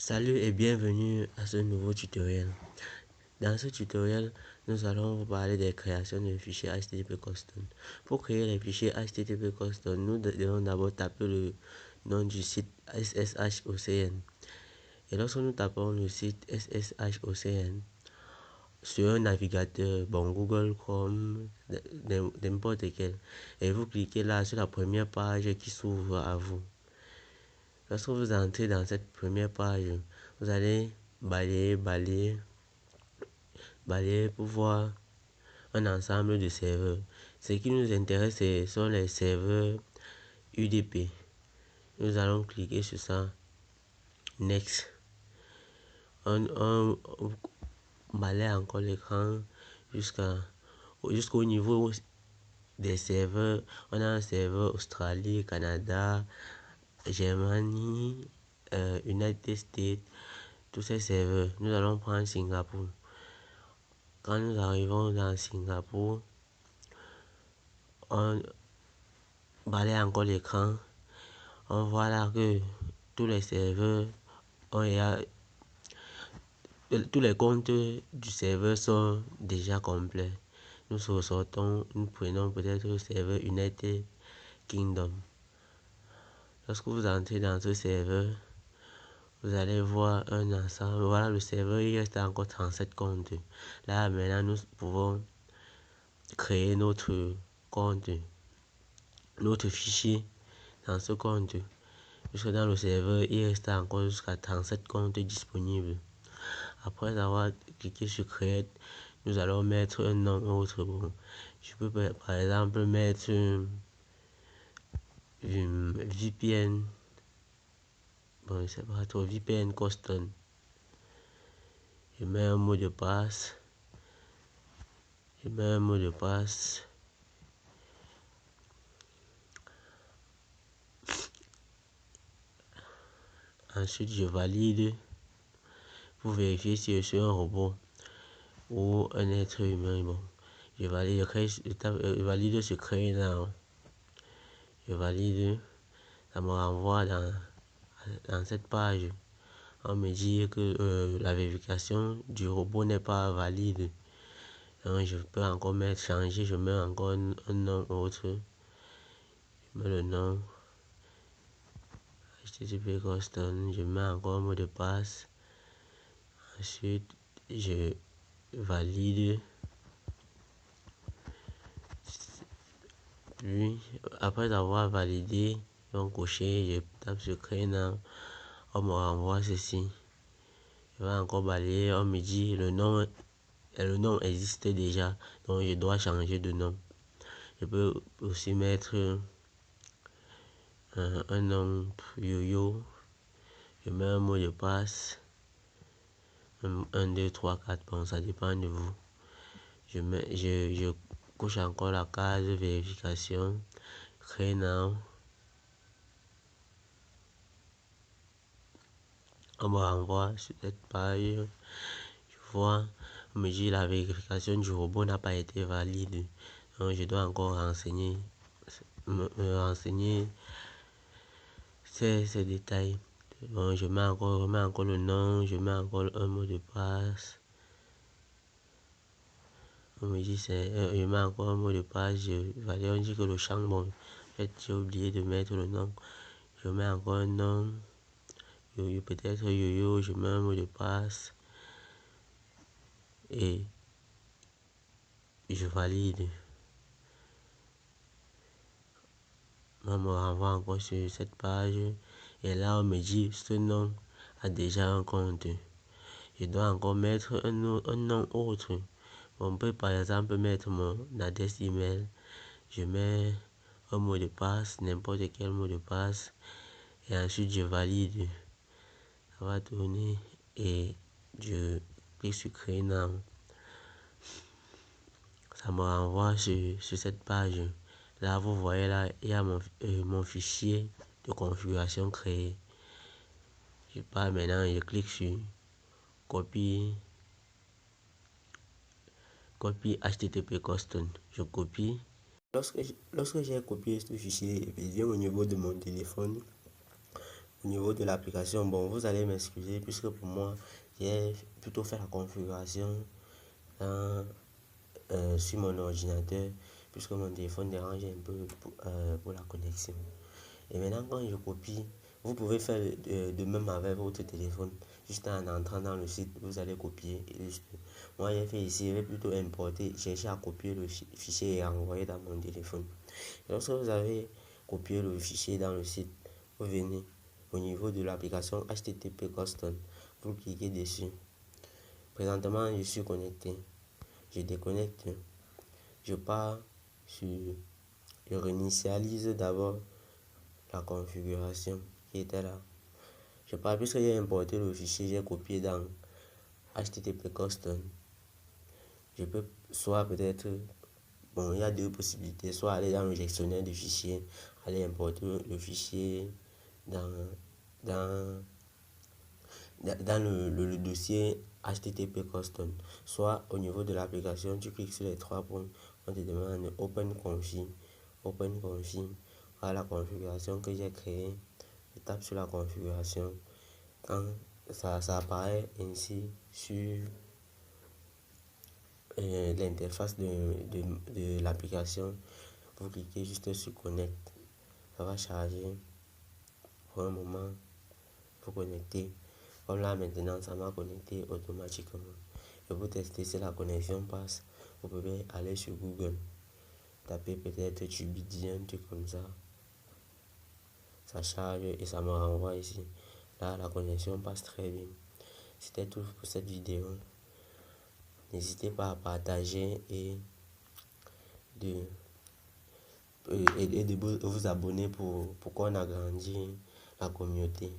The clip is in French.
Salut et bienvenue à ce nouveau tutoriel. Dans ce tutoriel, nous allons vous parler des créations de fichiers HTTP Custom. Pour créer les fichiers HTTP Custom, nous devons d'abord taper le nom du site SSHOCN. Et lorsque nous tapons le site SSHOCN sur un navigateur, Google Chrome, n'importe quel, et vous cliquez là sur la première page qui s'ouvre à vous. Lorsque vous entrez dans cette première page, vous allez balayer pour voir un ensemble de serveurs. Ce qui nous intéresse, ce sont les serveurs UDP. Nous allons cliquer sur ça. Next. On balaye encore l'écran jusqu'au niveau des serveurs. On a un serveur Australie, Canada, Germany, United States, tous ces serveurs. Nous allons prendre Singapour. Quand nous arrivons dans Singapour, on balaye encore l'écran. On voit là que tous les serveurs tous les comptes du serveur sont déjà complets. Nous ressortons, nous prenons peut-être le serveur United Kingdom. Lorsque vous entrez dans ce serveur, vous allez voir un ensemble. Voilà, le serveur, il reste encore 37 comptes. Là, maintenant, nous pouvons créer notre compte, notre fichier dans ce compte. Puisque dans le serveur, il reste encore jusqu'à 37 comptes disponibles. Après avoir cliqué sur Create, nous allons mettre un nom autre. Bon, je peux par exemple mettre VPN. Bon, c'est pas trop VPN Custom. Je mets un mot de passe. Ensuite, je valide pour vérifier si je suis un robot ou un être humain. Bon, je valide sur créer now. Je valide, ça me renvoie dans cette page. On me dit que la vérification du robot n'est pas valide. Donc, je peux encore changer, je mets encore un nom autre. Je mets le nom HTTP Custom, je mets encore un mot de passe. Ensuite, je valide. Puis, après avoir validé, donc coché, je tape sur Créer now. On me renvoie ceci. Je vais encore balayer, on me dit le nom existe déjà, donc je dois changer de nom. Je peux aussi mettre un nom yo-yo. Je mets un mot de passe. 1, 2, 3, 4, bon, ça dépend de vous. Je couche encore la case vérification. Créer now. On me renvoie sur cette page. Je vois, on me dit la vérification du robot n'a pas été valide. Donc je dois encore me renseigner ces détails. Bon, je mets encore le nom, je mets encore un mot de passe. On me dit je mets encore un mot de passe. On dit que le champ, bon, en fait, j'ai oublié de mettre le nom. Je mets encore un nom. Peut-être yo-yo, je mets un mot de passe. Et je valide. On me renvoie encore sur cette page. Et là, on me dit ce nom a déjà un compte. Je dois encore mettre un nom autre. On peut par exemple mettre mon adresse email. Je mets un mot de passe, n'importe quel mot de passe. Et ensuite, je valide. Ça va tourner et je clique sur Créer now. Ça me renvoie sur cette page. Là, vous voyez, là, il y a mon fichier de configuration créé. Je pars maintenant, je clique sur Copie HTTP Custom. Je copie. Lorsque j'ai copié ce fichier, je viens au niveau de mon téléphone. au niveau de l'application, bon, vous allez m'excuser puisque pour moi, j'ai plutôt fait la configuration sur mon ordinateur puisque mon téléphone dérange un peu pour la connexion. Et maintenant, quand je copie, vous pouvez faire de même avec votre téléphone. Juste en entrant dans le site, vous allez copier. Moi, j'ai fait ici, je vais plutôt importer, chercher à copier le fichier et envoyer dans mon téléphone. Et lorsque vous avez copié le fichier dans le site, vous venez au niveau de l'application HTTP Custom, vous cliquez dessus. Présentement, je suis connecté. Je déconnecte. Je pars sur. Je réinitialise d'abord la configuration qui était là. Je parle puisque j'ai importé le fichier, j'ai copié dans HTTP Custom. Je peux soit peut-être, bon, il y a deux possibilités, soit aller dans le gestionnaire de fichiers, aller importer le fichier dans, dans, dans le dossier HTTP Custom, soit au niveau de l'application, tu cliques sur les trois points, on te demande Open Config. Open Config, voilà la configuration que j'ai créée. Je tape sur la configuration. Quand ça apparaît ainsi sur l'interface de l'application, vous cliquez juste sur Connect. Ça va charger pour un moment. Vous connecter. Comme là maintenant, ça m'a connecté automatiquement. Et pour tester si la connexion passe, vous pouvez aller sur Google. Taper peut-être Tubidia, un truc comme ça. Ça charge et ça me renvoie ici. Là, la connexion passe très bien. C'était tout pour cette vidéo. N'hésitez pas à partager et de vous abonner pour qu'on agrandisse la communauté.